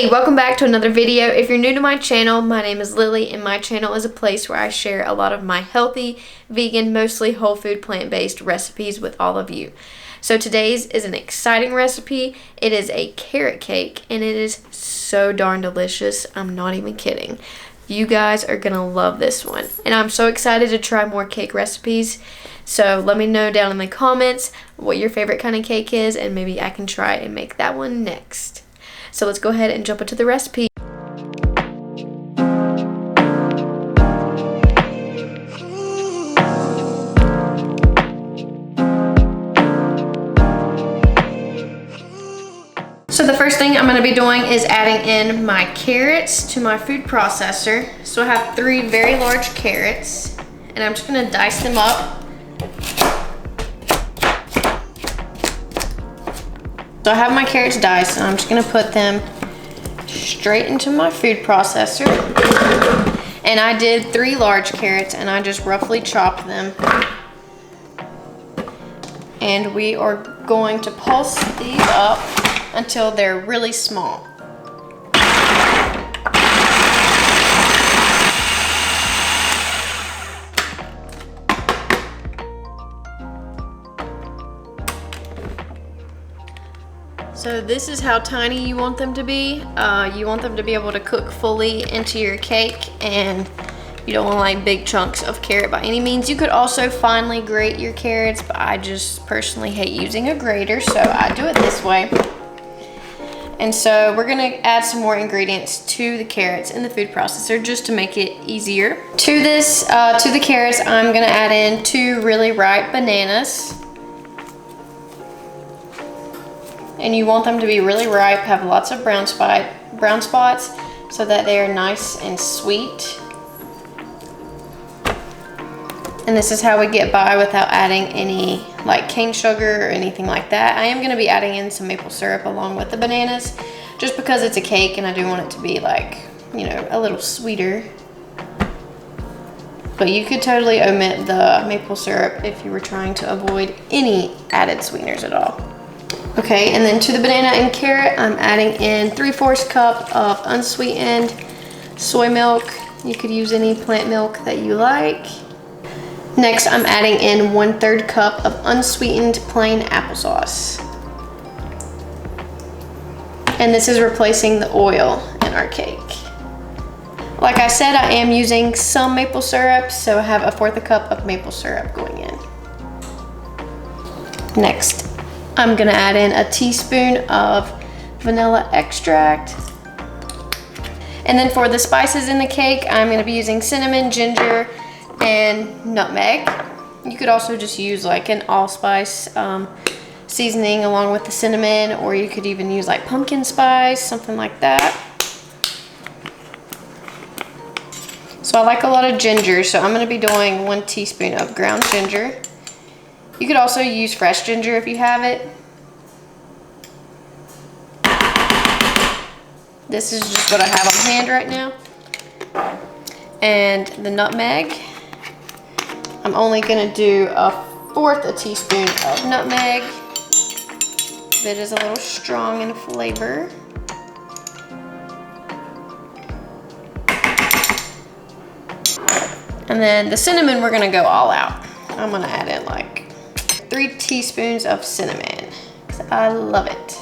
Hey, welcome back to another video. If you're new to my channel, my name is Lily, and my channel is a place where I share a lot of my healthy, vegan, mostly whole food, plant-based recipes with all of you. So today's is an exciting recipe. It is a carrot cake, and it is so darn delicious. I'm not even kidding. You guys are gonna love this one. And I'm so excited to try more cake recipes. So let me know down in the comments what your favorite kind of cake is, and maybe I can try and make that one next. So let's go ahead and jump into the recipe. So the first thing I'm going to be doing is adding in my carrots to my food processor. So I have 3 very large carrots, and I'm just going to dice them up. So I have my carrots diced, and I'm just gonna put them straight into my food processor. And I did 3 large carrots, and I just roughly chopped them. And we are going to pulse these up until they're really small. So this is how tiny you want them to be. You want them to be able to cook fully into your cake, and you don't want like big chunks of carrot by any means. You could also finely grate your carrots, but I just personally hate using a grater, so I do it this way. And so we're gonna add some more ingredients to the carrots in the food processor just to make it easier. To the carrots, I'm gonna add in 2 really ripe bananas. And you want them to be really ripe, have lots of brown spots so that they are nice and sweet. And this is how we get by without adding any like cane sugar or anything like that. I am going to be adding in some maple syrup along with the bananas just because it's a cake and I do want it to be like, you know, a little sweeter. But you could totally omit the maple syrup if you were trying to avoid any added sweeteners at all. Okay, and then to the banana and carrot, I'm adding in 3/4 cup of unsweetened soy milk. You could use any plant milk that you like. Next, I'm adding in 1/3 cup of unsweetened plain applesauce. And this is replacing the oil in our cake. Like I said, I am using some maple syrup, so I have 1/4 cup of maple syrup going in. Next, I'm gonna add in a teaspoon of vanilla extract. And then for the spices in the cake, I'm gonna be using cinnamon, ginger, and nutmeg. You could also just use like an allspice seasoning along with the cinnamon, or you could even use like pumpkin spice, something like that. So I like a lot of ginger, so I'm gonna be doing 1 teaspoon of ground ginger. You could also use fresh ginger if you have it. This is just what I have on hand right now. And the nutmeg, I'm only gonna do 1/4 teaspoon of nutmeg. It is a little strong in flavor. And then the cinnamon, we're gonna go all out. I'm gonna add in like 3 teaspoons of cinnamon, because I love it.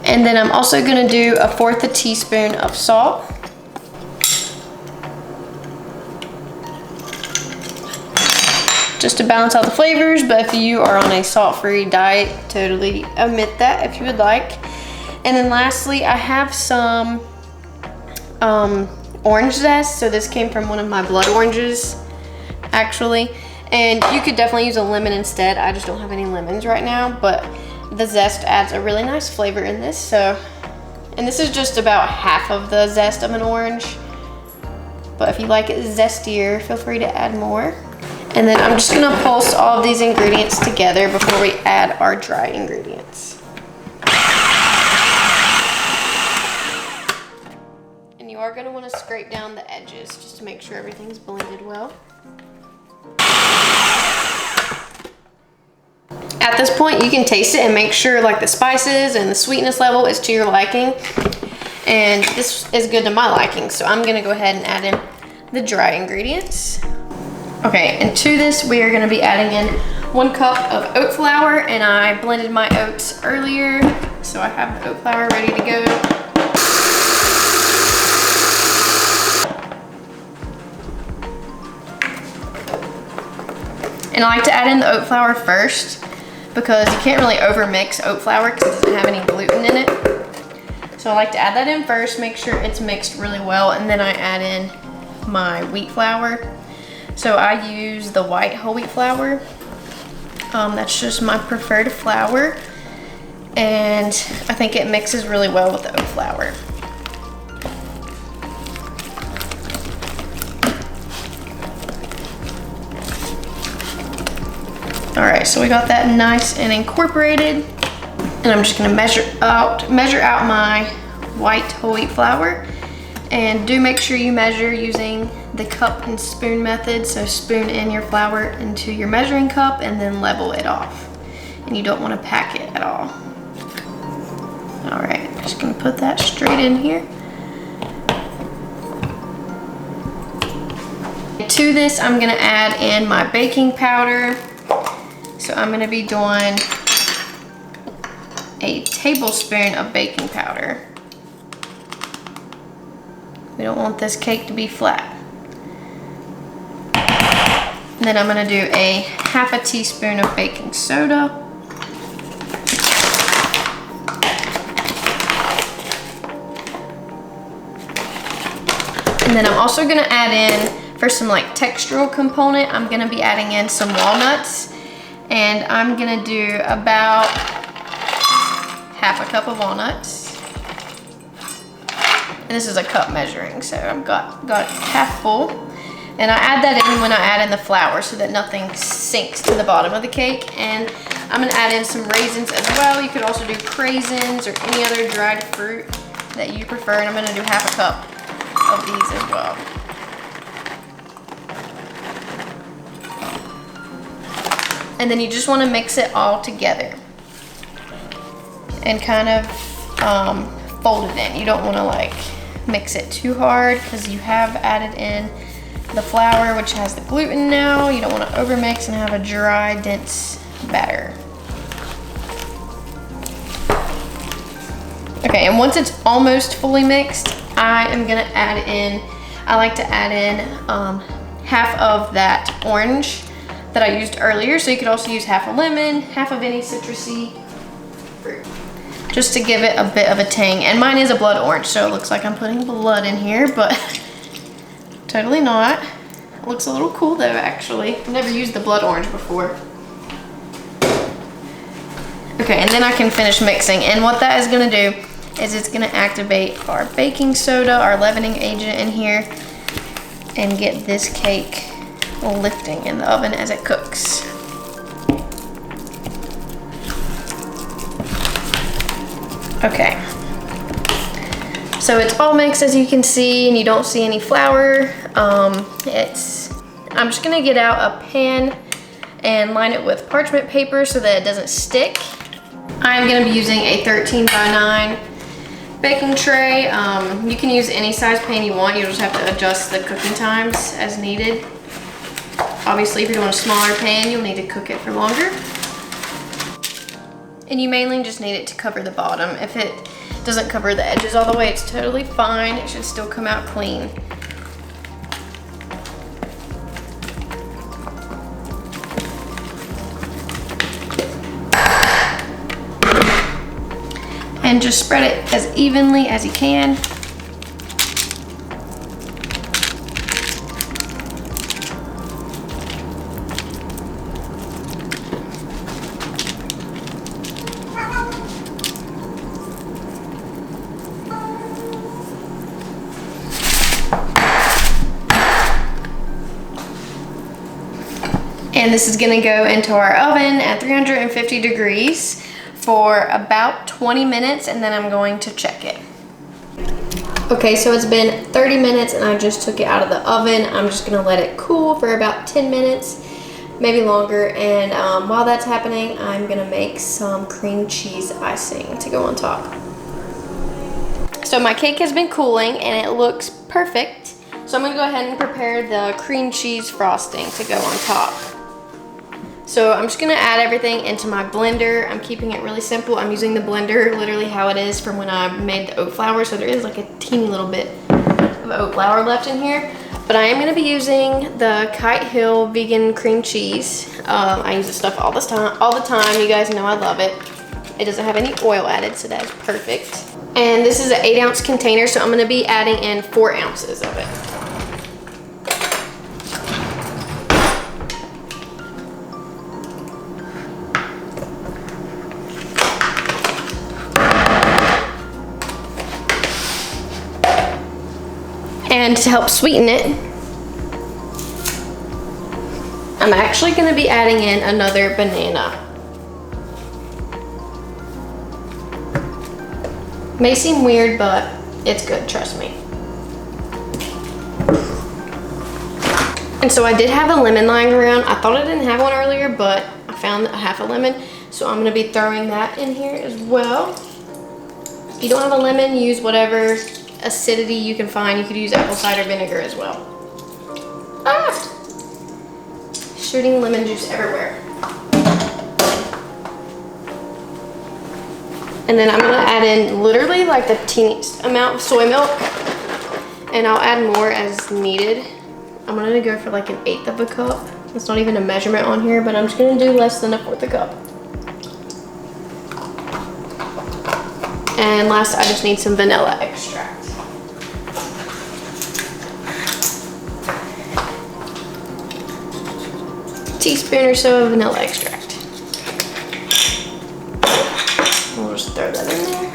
And then I'm also gonna do 1/4 teaspoon of salt. Just to balance out the flavors, but if you are on a salt-free diet, totally omit that if you would like. And then lastly, I have some orange zest. So this came from one of my blood oranges, actually. And you could definitely use a lemon instead. I just don't have any lemons right now, but the zest adds a really nice flavor in this. So, and this is just about half of the zest of an orange. But if you like it zestier, feel free to add more. And then I'm just gonna pulse all of these ingredients together before we add our dry ingredients. And you are gonna wanna scrape down the edges just to make sure everything's blended well. At this point, you can taste it and make sure like the spices and the sweetness level is to your liking. And this is good to my liking, so I'm gonna go ahead and add in the dry ingredients. Okay, and to this, we are gonna be adding in 1 cup of oat flour, and I blended my oats earlier, so I have the oat flour ready to go. And I like to add in the oat flour first because you can't really overmix oat flour because it doesn't have any gluten in it. So I like to add that in first, make sure it's mixed really well, and then I add in my wheat flour. So I use the white whole wheat flour. That's just my preferred flour, and I think it mixes really well with the oat flour. All right, so we got that nice and incorporated, and I'm just gonna measure out my white whole wheat flour. And do make sure you measure using the cup and spoon method. So spoon in your flour into your measuring cup and then level it off. And you don't want to pack it at all. All right, just gonna put that straight in here. To this, I'm gonna add in my baking powder. So I'm gonna be doing a tablespoon of baking powder. We don't want this cake to be flat. And then I'm gonna do a ½ teaspoon of baking soda. And then I'm also gonna add in, for some like textural component, I'm gonna be adding in some walnuts. And I'm gonna do about ½ cup of walnuts. And this is a cup measuring, so I've got it half full. And I add that in when I add in the flour so that nothing sinks to the bottom of the cake. And I'm gonna add in some raisins as well. You could also do craisins or any other dried fruit that you prefer. And I'm gonna do ½ a cup of these as well. And then you just wanna mix it all together and kind of fold it in. You don't wanna like mix it too hard because you have added in the flour, which has the gluten now. You don't wanna overmix and have a dry, dense batter. Okay, and once it's almost fully mixed, I am gonna add in, I like to add in half of that orange that I used earlier. So you could also use half a lemon, half of any citrusy fruit, just to give it a bit of a tang. And mine is a blood orange, so it looks like I'm putting blood in here, but totally not. It looks a little cool though, actually. I've never used the blood orange before. Okay, and then I can finish mixing. And what that is gonna do is it's gonna activate our baking soda, our leavening agent in here, and get this cake lifting in the oven as it cooks. Okay, so it's all mixed as you can see, and you don't see any flour. I'm just gonna get out a pan and line it with parchment paper so that it doesn't stick. I'm gonna be using a 13 by 9 baking tray. You can use any size pan you want. You just have to adjust the cooking times as needed. Obviously, if you're doing a smaller pan, you'll need to cook it for longer. And you mainly just need it to cover the bottom. If it doesn't cover the edges all the way, it's totally fine. It should still come out clean. And just spread it as evenly as you can. And this is gonna go into our oven at 350 degrees for about 20 minutes, and then I'm going to check it. Okay, so it's been 30 minutes and I just took it out of the oven. I'm just gonna let it cool for about 10 minutes. maybe longer. And while that's happening, I'm gonna make some cream cheese icing to go on top. So my cake has been cooling and it looks perfect. So I'm gonna go ahead and prepare the cream cheese frosting to go on top. So I'm just gonna add everything into my blender. I'm keeping it really simple. I'm using the blender literally how it is from when I made the oat flour. So there is like a teeny little bit of oat flour left in here. But I am gonna be using the KiteHill vegan cream cheese. I use this stuff all the time. You guys know I love it. It doesn't have any oil added, so that is perfect. And this is an 8-ounce container, so I'm gonna be adding in 4 ounces of it. And to help sweeten it, I'm actually going to be adding in another banana. May seem weird, but it's good, trust me. And so I did have a lemon lying around. I thought I didn't have one earlier, but I found a half a lemon. So I'm going to be throwing that in here as well. If you don't have a lemon, use whatever acidity you can find. You could use apple cider vinegar as well. Ah! Shooting lemon juice everywhere. And then I'm gonna add in literally like the teeniest amount of soy milk, and I'll add more as needed. I'm gonna go for like 1/8 of a cup. It's not even a measurement on here, but I'm just gonna do less than 1/4 cup. And last, I just need some vanilla extract. Teaspoon or so of vanilla extract. We'll just throw that in there.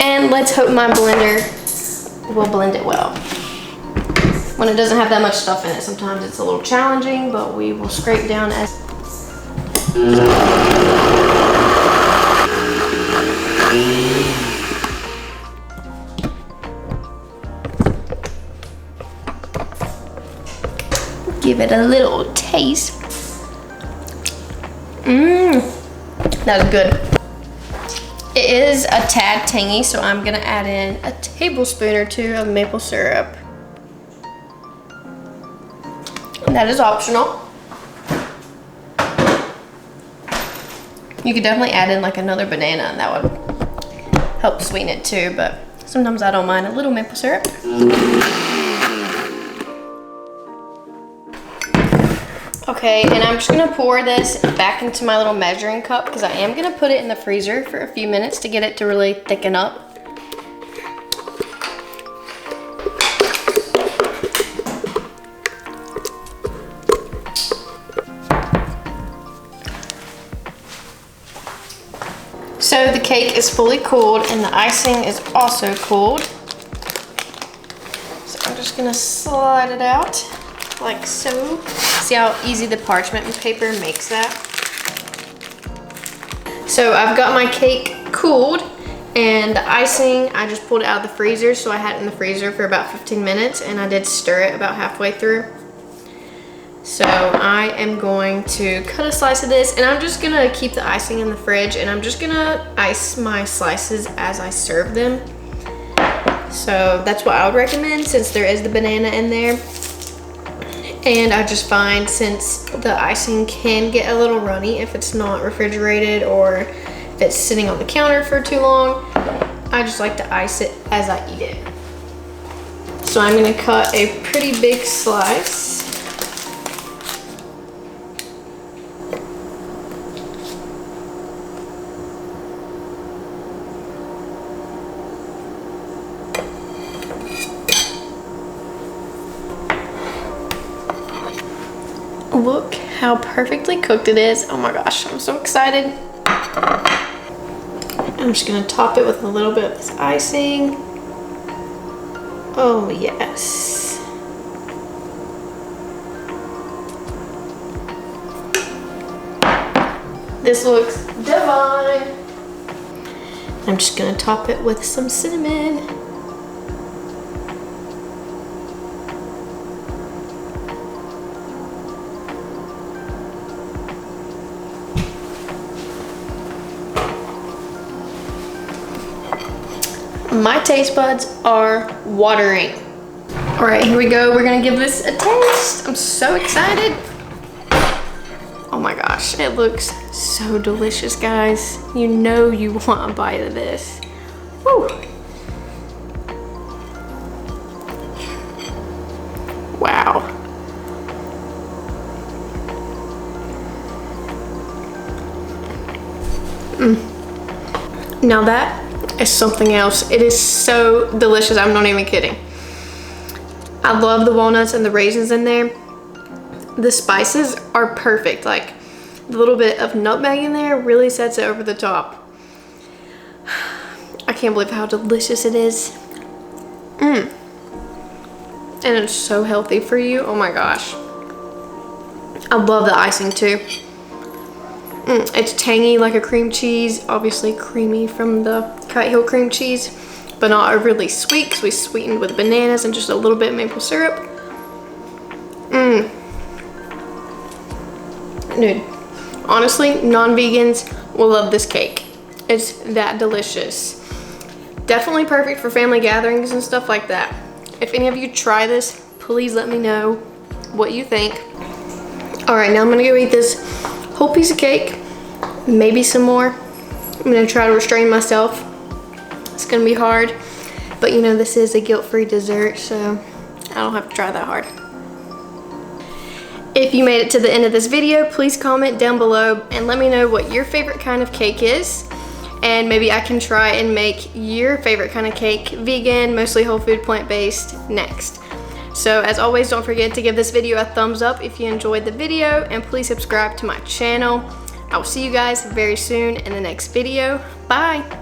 And let's hope my blender will blend it well. When it doesn't have that much stuff in it, sometimes it's a little challenging, but we will scrape down as... Give it a little taste. That was good. It is a tad tangy, so I'm gonna add in a tablespoon or 2 of maple syrup. And that is optional. You could definitely add in like another banana and that would help sweeten it too, but sometimes I don't mind a little maple syrup. Okay, and I'm just gonna pour this back into my little measuring cup because I am gonna put it in the freezer for a few minutes to get it to really thicken up. So the cake is fully cooled and the icing is also cooled. So I'm just gonna slide it out like so. See how easy the parchment paper makes that? So I've got my cake cooled, and the icing, I just pulled it out of the freezer, so I had it in the freezer for about 15 minutes, and I did stir it about halfway through. So I am going to cut a slice of this, and I'm just gonna keep the icing in the fridge, and I'm just gonna ice my slices as I serve them. So that's what I would recommend, since there is the banana in there. And I just find, since the icing can get a little runny if it's not refrigerated or if it's sitting on the counter for too long, I just like to ice it as I eat it. So I'm gonna cut a pretty big slice. Look how perfectly cooked it is. Oh my gosh, I'm so excited. I'm just gonna top it with a little bit of this icing. Oh yes. This looks divine. I'm just gonna top it with some cinnamon. My taste buds are watering. All right, here we go. We're gonna give this a taste. I'm so excited. Oh my gosh, it looks so delicious, guys. You know you want a bite of this. Woo. Wow. Now that is something else. It is so delicious, I'm not even kidding. I love the walnuts and the raisins in there. The spices are perfect. Like the little bit of nutmeg in there really sets it over the top. I can't believe how delicious it is. And it's so healthy for you. Oh my gosh. I love the icing too. It's tangy like a cream cheese. Obviously creamy from the KiteHill cream cheese, but not overly sweet because we sweetened with bananas and just a little bit of maple syrup. Dude, honestly, non-vegans will love this cake. It's that delicious. Definitely perfect for family gatherings and stuff like that. If any of you try this, please let me know what you think. All right, now I'm gonna go eat this whole piece of cake, maybe some more. I'm gonna try to restrain myself. It's gonna be hard, but you know, this is a guilt-free dessert, so I don't have to try that hard. If you made it to the end of this video, please comment down below and let me know what your favorite kind of cake is. And maybe I can try and make your favorite kind of cake, vegan, mostly whole food, plant-based, next. So as always, don't forget to give this video a thumbs up if you enjoyed the video, and please subscribe to my channel. I will see you guys very soon in the next video. Bye.